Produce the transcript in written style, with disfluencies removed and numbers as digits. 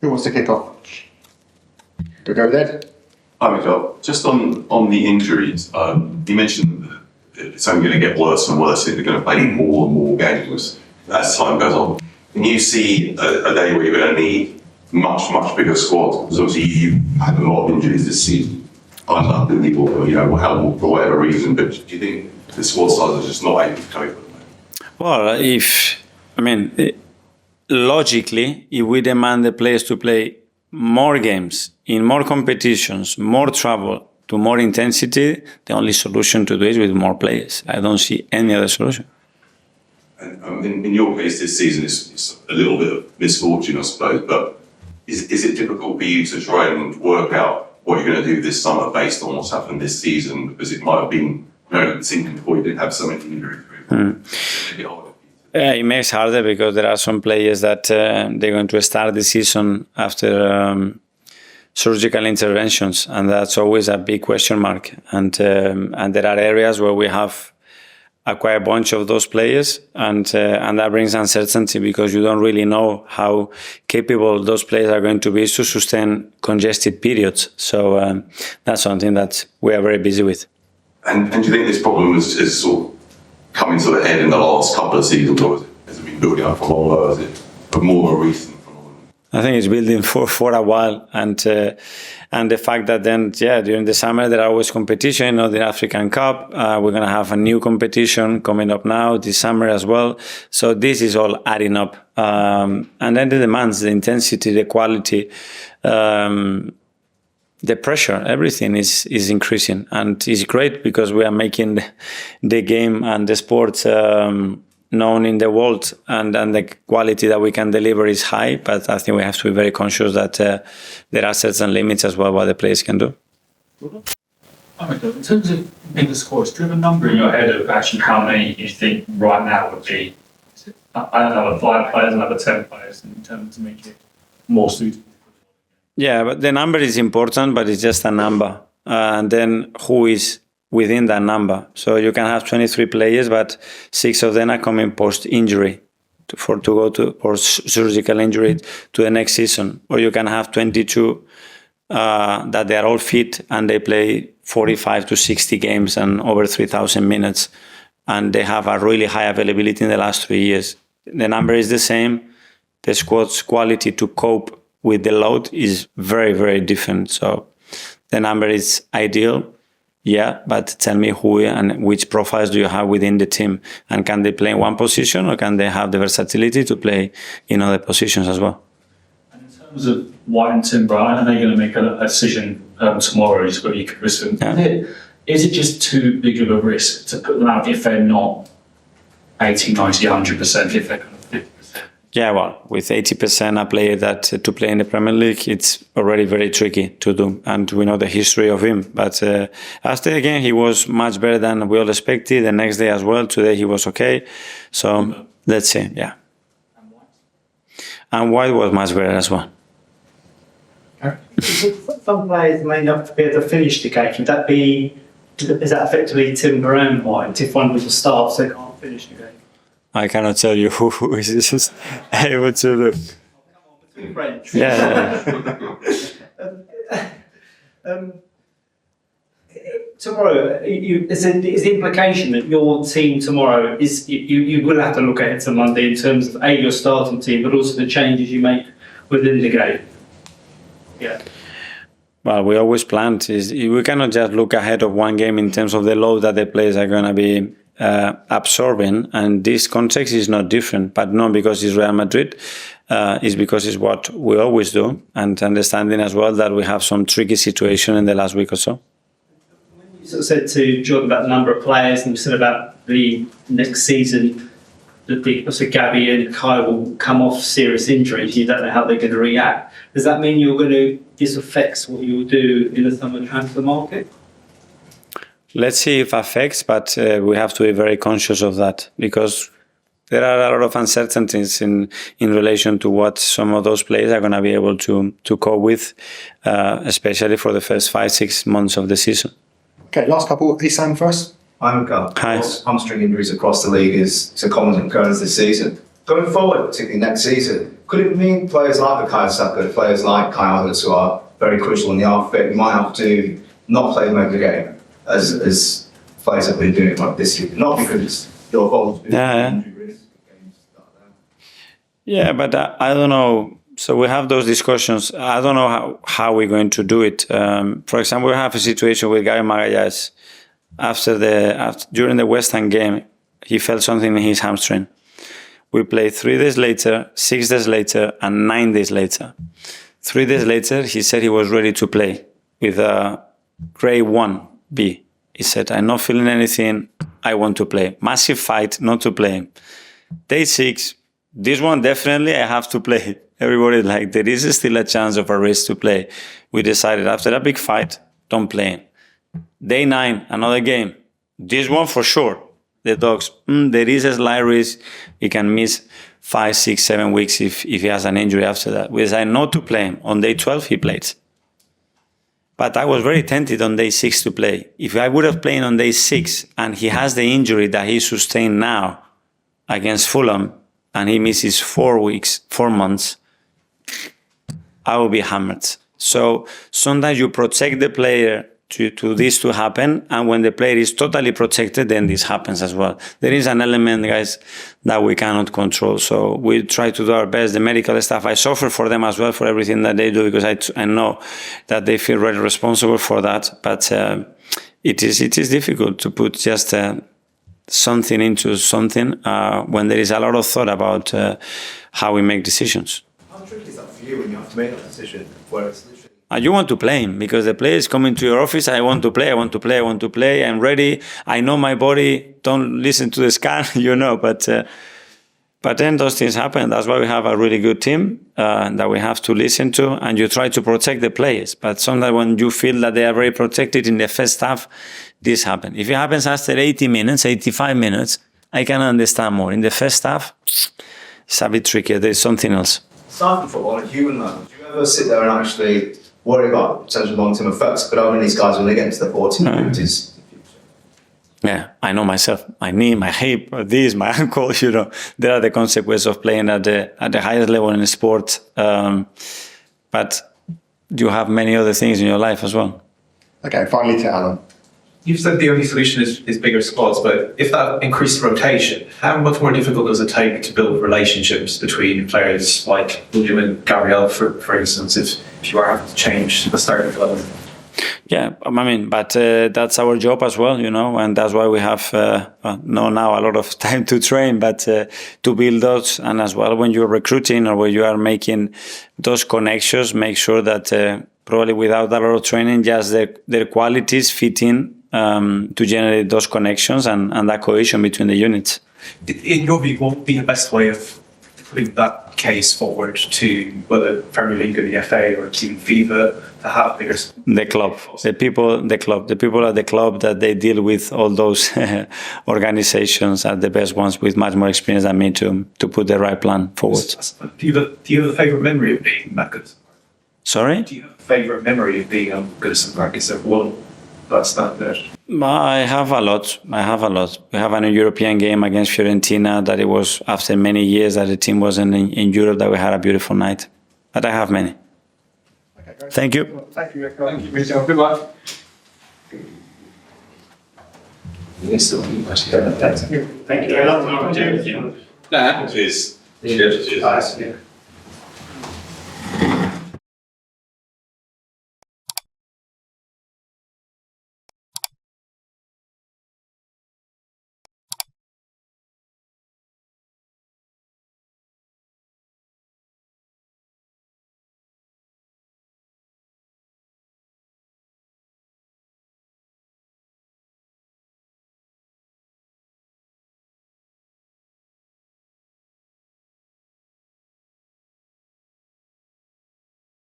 Who wants to kick off? Do we go with Ed? Hi, Mikel. Just on the injuries, you mentioned that it's only going to get worse and worse. They're going to play more and more games as time goes on. Can you see a day where you're going to need much bigger squad? Because obviously you've had a lot of injuries this season. Unbelievable, for whatever reason. But do you think the squad size is just not able to cope with it? Well, logically, if we demand the players to play more games, in more competitions, more travel, to more intensity, the only solution to do it is with more players. I don't see any other solution. And in your case, this season is a little bit of misfortune, I suppose, but is it difficult for you to try and work out what you're going to do this summer based on what's happened this season? Because it might have been sinking before you didn't have so many injuries. It makes it harder because there are some players that they're going to start the season after surgical interventions, and that's always a big question mark. And there are areas where we have acquired a bunch of those players, and that brings uncertainty because you don't really know how capable those players are going to be to sustain congested periods. So that's something that we are very busy with. And do you think this problem is sort of coming to the head in the last couple of seasons, or has it been building up for a while, or is it more of a recent phenomenon? I think it's building for a while, and the fact that then, during the summer there are always competition, the African Cup. We're going to have a new competition coming up now this summer as well. So this is all adding up, and then the demands, the intensity, the quality, the pressure, everything is increasing, and it's great because we are making the game and the sport known in the world, and the quality that we can deliver is high. But I think we have to be very conscious that there are certain limits as well what the players can do. In terms of bigger squads, do you have a number in your head of actually how many you think right now would be? Another 5 players, another 10 players, in terms to make it more suitable? Yeah, but the number is important, but it's just a number. And then who is within that number? So you can have 23 players, but 6 of them are coming post-injury to go to or surgical injury to the next season. Or you can have 22 that they are all fit and they play 45 to 60 games and over 3,000 minutes. And they have a really high availability in the last 3 years. The number is the same. The squad's quality to cope with the load is very, very different. So the number is ideal, but tell me who and which profiles do you have within the team, and can they play in one position or can they have the versatility to play in other positions as well? And in terms of White and Timber, I know you're going to make a decision tomorrow, you've got your risk. Is it just too big of a risk to put them out if they're not 80, 90, 100%, if they're kind of 50%? Yeah, well, with 80% a player that to play in the Premier League, it's already very tricky to do, and we know the history of him. But after the game, he was much better than we all expected. The next day as well, today he was okay. So let's see, And White was much better as well. Some players may not be able to finish the game. Is that effectively Timber and White? If one was to start, so they can't finish the game? I cannot tell you who is just able to look. Between French. Tomorrow, is the implication that your team tomorrow is you will have to look ahead to Monday in terms of your starting team, but also the changes you make within the game? Yeah. Well, we always planned. We cannot just look ahead of one game in terms of the load that the players are going to be absorbing, and this context is not different, but not because it's Real Madrid, it's because it's what we always do, and understanding as well that we have some tricky situation in the last week or so. When you sort of said to Jordan about the number of players, and you said about the next season that Gabby and Kai will come off serious injuries, you don't know how they're going to react. Does that mean this affects what you'll do in the summer transfer market? Let's see if it affects, but we have to be very conscious of that because there are a lot of uncertainties in relation to what some of those players are going to be able to cope with, especially for the first 5-6 months of the season. Okay, last couple. Sam first. I'm Mikel. Hi. Hamstring injuries across the league is a common occurrence this season. Going forward, particularly next season, Could it mean players like Bukayo Saka, players like Kai Havertz, who are very crucial and they are fit, you might have to not play them every game, as players have been doing like this year? Not because your goals, injury risk, games like that. Yeah, but I don't know. So we have those discussions. I don't know how we're going to do it. For example, we have a situation with Gary Magalhaes. During the West Ham game, he felt something in his hamstring. We played 3 days later, 6 days later, and 9 days later. 3 days later, he said he was ready to play with a grade 1B. He said, I'm not feeling anything. I want to play. Massive fight not to play. Day 6, this one definitely I have to play. Everybody like, there is still a chance of a risk to play. We decided after a big fight, don't play. Day 9, another game. This one for sure. The dogs, there is a slight risk. He can miss 5, 6, 7 weeks if he has an injury after that. We decided not to play him. On day 12, he played. But I was very tempted on day 6 to play. If I would have played on day 6 and he has the injury that he sustained now against Fulham and he misses 4 months, I will be hammered. So sometimes you protect the player to this to happen, and when the player is totally protected, then this happens as well. There is an element, guys, that we cannot control. So we try to do our best. The medical staff, I suffer for them as well for everything that they do, because I know that they feel really responsible for that. But it is difficult to put just something into something when there is a lot of thought about how we make decisions. How tricky is that for you when you have to make that decision? Where it's literally... You want to play him because the player is coming to your office. I want to play. I'm ready. I know my body. Don't listen to the scan, But then those things happen. That's why we have a really good team that we have to listen to, and you try to protect the players. But sometimes when you feel that they are very protected in the first half, this happens. If it happens after 80 minutes, 85 minutes, I can understand more. In the first half, it's a bit trickier. There's something else. Aside from football, on a human level, do you ever sit there and actually worry about potential long-term effects? But having these guys when they get into the 40s, Yeah, I know myself. My knee, my hip, this, my ankle. There are the consequences of playing at the highest level in sport. But you have many other things in your life as well. Okay, finally to Alan. You've said the only solution is bigger squads, but if that increased rotation, how much more difficult does it take to build relationships between players like William and Gabriel, for instance, if you are having to change the starting 11? Yeah, but that's our job as well, and that's why we have now a lot of time to train, but to build those, and as well when you're recruiting or when you are making those connections, make sure that probably without a lot of training, just their qualities fit in to generate those connections and that cohesion between the units. In your view, what would be the best way of putting that case forward to whether Premier League or the FA or Team FIFA to have bigger... The club, the people at the club, that they deal with all those organizations are the best ones with much more experience than me to put the right plan forward. Do you have a favourite memory of being at Goodison Park? Sorry? Do you have a favourite memory of being at Goodison Park? Is there one that's not there? I have a lot. We have a European game against Fiorentina that it was after many years that the team wasn't in Europe that we had a beautiful night. But I have many. Okay, great. Thank you. Thank you, Mikel. Thank you, Mikel. Good luck. Thank you very much. Cheers. Cheers.